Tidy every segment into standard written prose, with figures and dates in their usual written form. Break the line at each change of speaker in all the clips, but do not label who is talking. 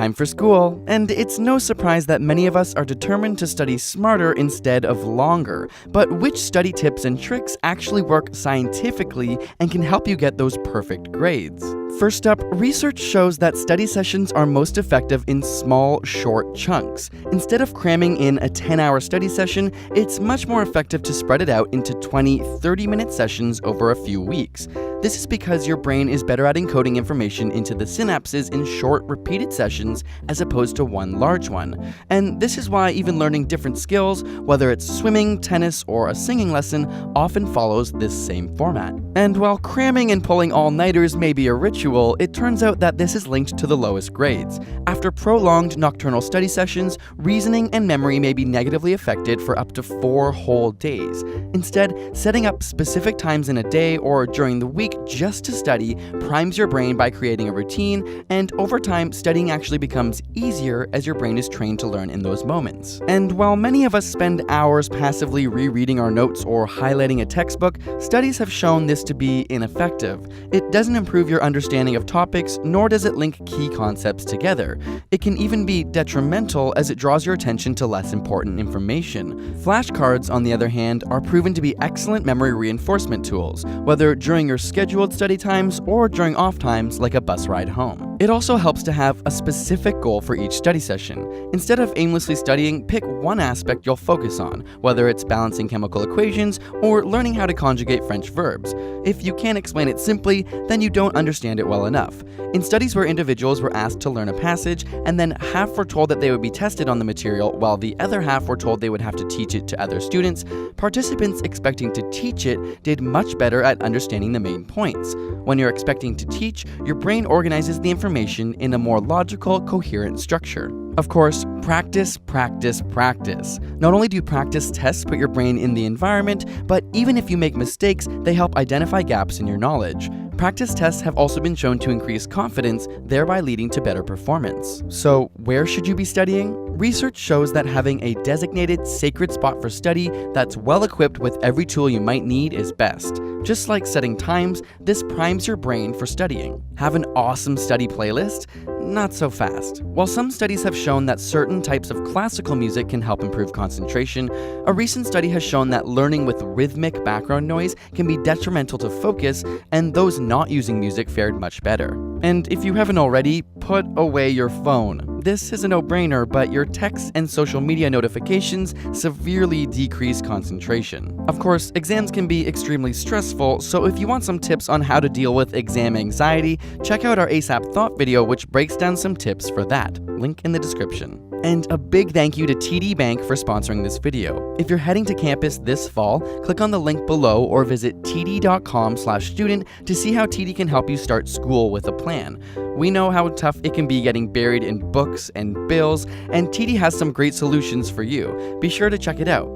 time for school, and it's no surprise that many of us are determined to study smarter instead of longer. But which study tips and tricks actually work scientifically and can help you get those perfect grades? First up, research shows that study sessions are most effective in small, short chunks. Instead of cramming in a 10-hour study session, it's much more effective to spread it out into 20, 30-minute sessions over a few weeks. This is because your brain is better at encoding information into the synapses in short, repeated sessions as opposed to one large one. And this is why even learning different skills, whether it's swimming, tennis, or a singing lesson, often follows this same format. And while cramming and pulling all-nighters may be a ritual, it turns out that this is linked to the lowest grades. After prolonged nocturnal study sessions, reasoning and memory may be negatively affected for up to 4 whole days. Instead, setting up specific times in a day or during the week just to study primes your brain by creating a routine, and over time, studying actually becomes easier as your brain is trained to learn in those moments. And while many of us spend hours passively rereading our notes or highlighting a textbook, studies have shown this to be ineffective. It doesn't improve your understanding of topics, nor does it link key concepts together. It can even be detrimental as it draws your attention to less important information. Flashcards, on the other hand, are proven to be excellent memory reinforcement tools, whether during your scheduled study times or during off times like a bus ride home. It also helps to have a specific goal for each study session. Instead of aimlessly studying, pick one aspect you'll focus on, whether it's balancing chemical equations or learning how to conjugate French verbs. If you can't explain it simply, then you don't understand it well enough. In studies where individuals were asked to learn a passage, and then half were told that they would be tested on the material while the other half were told they would have to teach it to other students, participants expecting to teach it did much better at understanding the main points. When you're expecting to teach, your brain organizes the information in a more logical, coherent structure. Of course, practice, practice, practice. Not only do practice tests put your brain in the environment, but even if you make mistakes, they help identify gaps in your knowledge. Practice tests have also been shown to increase confidence, thereby leading to better performance. So, where should you be studying? Research shows that having a designated sacred spot for study that's well equipped with every tool you might need is best. Just like setting times, this primes your brain for studying. Have an awesome study playlist? Not so fast. While some studies have shown that certain types of classical music can help improve concentration, a recent study has shown that learning with rhythmic background noise can be detrimental to focus, and those not using music fared much better. And if you haven't already, put away your phone. This is a no-brainer, but your texts and social media notifications severely decrease concentration. Of course, exams can be extremely stressful, so if you want some tips on how to deal with exam anxiety, check out our ASAP Thought video, which breaks down some tips for that. Link in the description. And a big thank you to TD Bank for sponsoring this video. If you're heading to campus this fall, click on the link below or visit td.com/student to see how TD can help you start school with a plan. We know how tough it can be getting buried in books and bills, and TD has some great solutions for you. Be sure to check it out.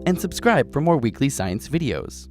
And subscribe for more weekly science videos.